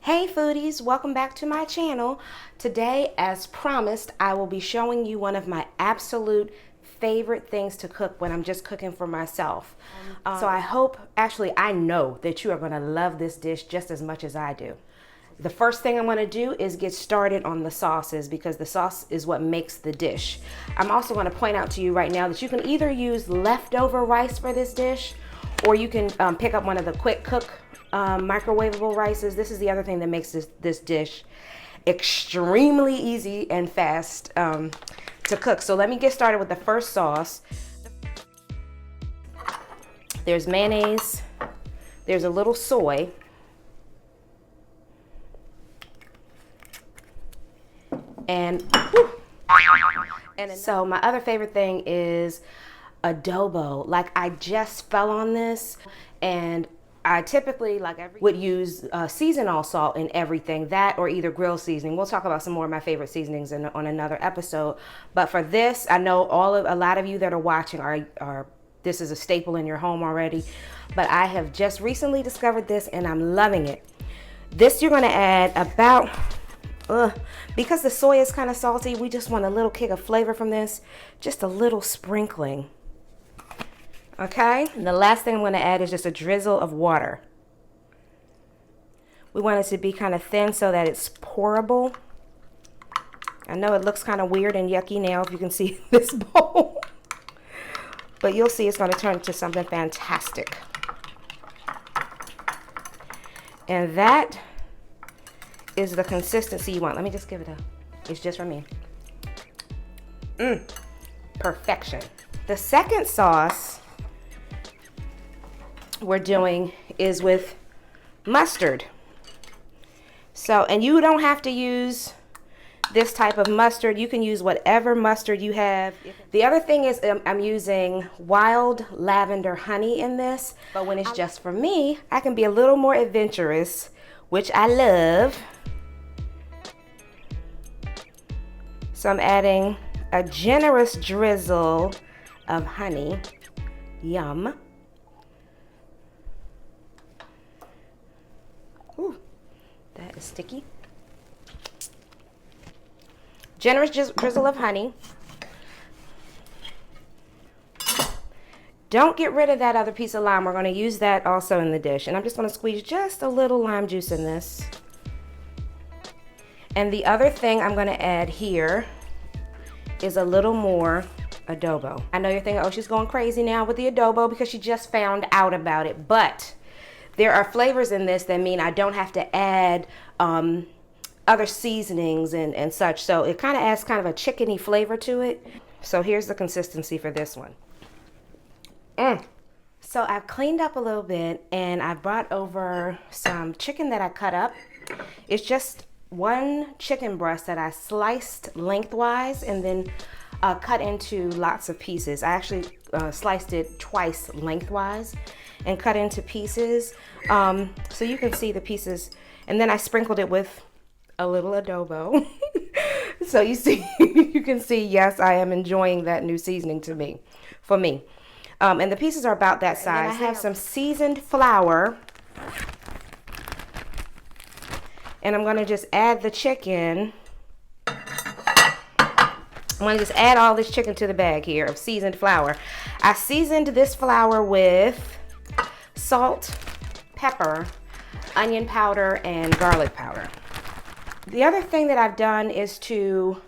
Hey foodies, welcome back to my channel. Today, as promised, I will be showing you one of my absolute favorite things to cook when I'm just cooking for myself. So I hope, actually I know that you are gonna love this dish just as much as I do. The first thing I'm gonna do is get started on the sauces because the sauce is what makes the dish. I'm also gonna point out to you right now that you can either use leftover rice for this dish or you can pick up one of the quick cook microwavable rices. This is the other thing that makes this dish extremely easy and fast to cook. So let me get started with the first sauce. There's mayonnaise, there's a little soy, and so my other favorite thing is adobo. Like, I just fell on this, and I typically would use season all salt in everything, that or either grill seasoning. We'll talk about some more of my favorite seasonings on another episode. But for this, I know a lot of you that are watching are this is a staple in your home already. But I have just recently discovered this and I'm loving it. This you're gonna add about, because the soy is kind of salty, we just want a little kick of flavor from this, just a little sprinkling. Okay, and the last thing I'm going to add is just a drizzle of water. We want it to be kind of thin so that it's pourable. I know it looks kind of weird and yucky now if you can see this bowl, but you'll see it's going to turn into something fantastic. And that is the consistency you want. Let me just give it it's just for me. Perfection. The second sauce we're doing is with mustard. So, and you don't have to use this type of mustard. You can use whatever mustard you have. The other thing is I'm using wild lavender honey in this, but when it's just for me, I can be a little more adventurous, which I love. So I'm adding a generous drizzle of honey. Yum. Ooh, that is sticky. Generous drizzle of honey. Don't get rid of that other piece of lime. We're going to use that also in the dish. And I'm just going to squeeze just a little lime juice in this. And the other thing I'm going to add here is a little more adobo. I know you're thinking, oh, she's going crazy now with the adobo because she just found out about it. But there are flavors in this that mean I don't have to add other seasonings and such. So it kind of adds kind of a chickeny flavor to it. So here's the consistency for this one. So I've cleaned up a little bit and I brought over some chicken that I cut up. It's just one chicken breast that I sliced lengthwise and then cut into lots of pieces. I actually sliced it twice lengthwise and cut into pieces so you can see the pieces, and then I sprinkled it with a little adobo. So you see, you can see, yes, I am enjoying that new seasoning for me. And the pieces are about that size. I have some seasoned flour, and I'm going to just add the chicken. I'm going to just add all this chicken to the bag here of seasoned flour. I seasoned this flour with salt, pepper, onion powder, and garlic powder. The other thing that I've done is to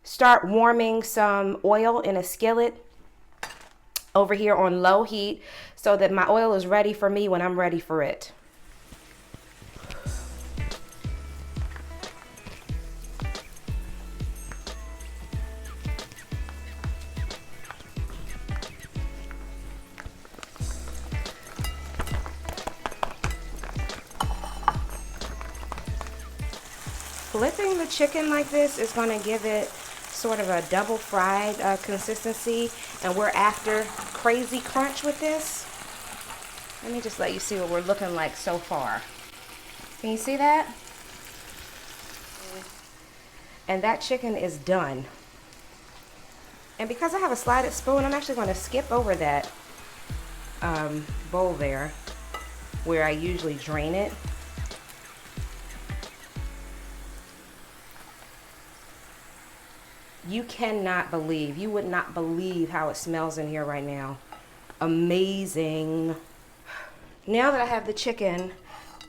start warming some oil in a skillet over here on low heat so that my oil is ready for me when I'm ready for it. Flipping the chicken like this is going to give it sort of a double fried consistency, and we're after crazy crunch with this. Let me just let you see what we're looking like so far. Can you see that? And that chicken is done. And because I have a slided spoon, I'm actually going to skip over that bowl there where I usually drain it. You cannot believe, you would not believe how it smells in here right now. Amazing. Now that I have the chicken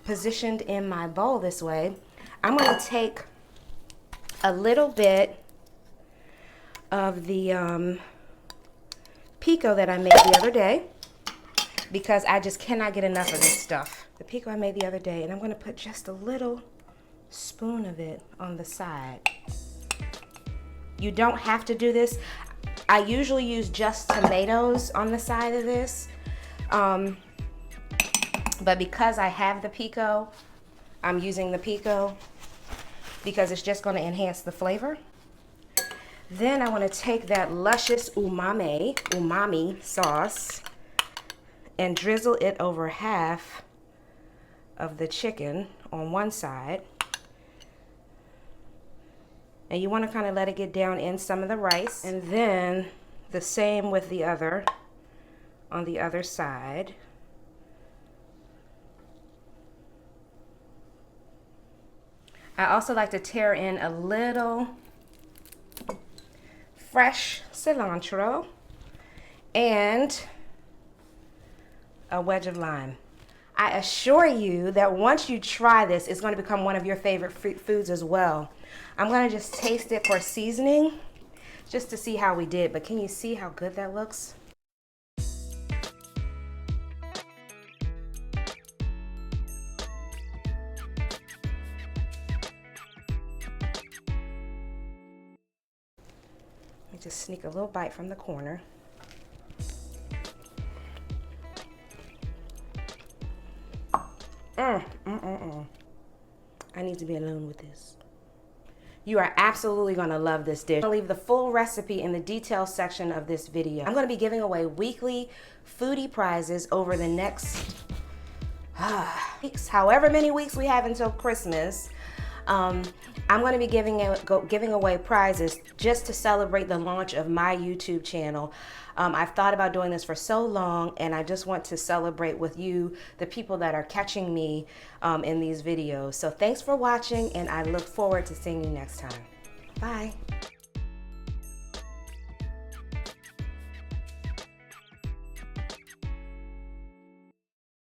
positioned in my bowl this way, I'm going to take a little bit of the pico that I made the other day, because I just cannot get enough of this stuff. The pico I made the other day, and I'm going to put just a little spoon of it on the side. You don't have to do this. I usually use just tomatoes on the side of this, but because I have the pico, I'm using the pico because it's just going to enhance the flavor. Then I want to take that luscious umami sauce and drizzle it over half of the chicken on one side. And you want to kind of let it get down in some of the rice. And then the same with the other, on the other side. I also like to tear in a little fresh cilantro and a wedge of lime. I assure you that once you try this, it's going to become one of your favorite foods as well. I'm going to just taste it for seasoning just to see how we did, but can you see how good that looks? Let me just sneak a little bite from the corner. I need to be alone with this. You are absolutely going to love this dish. I'll leave the full recipe in the details section of this video. I'm going to be giving away weekly foodie prizes over the next weeks, however many weeks we have until Christmas. I'm going to be giving away prizes just to celebrate the launch of my YouTube channel. I've thought about doing this for so long, and I just want to celebrate with you, the people that are catching me in these videos. So thanks for watching, and I look forward to seeing you next time. Bye.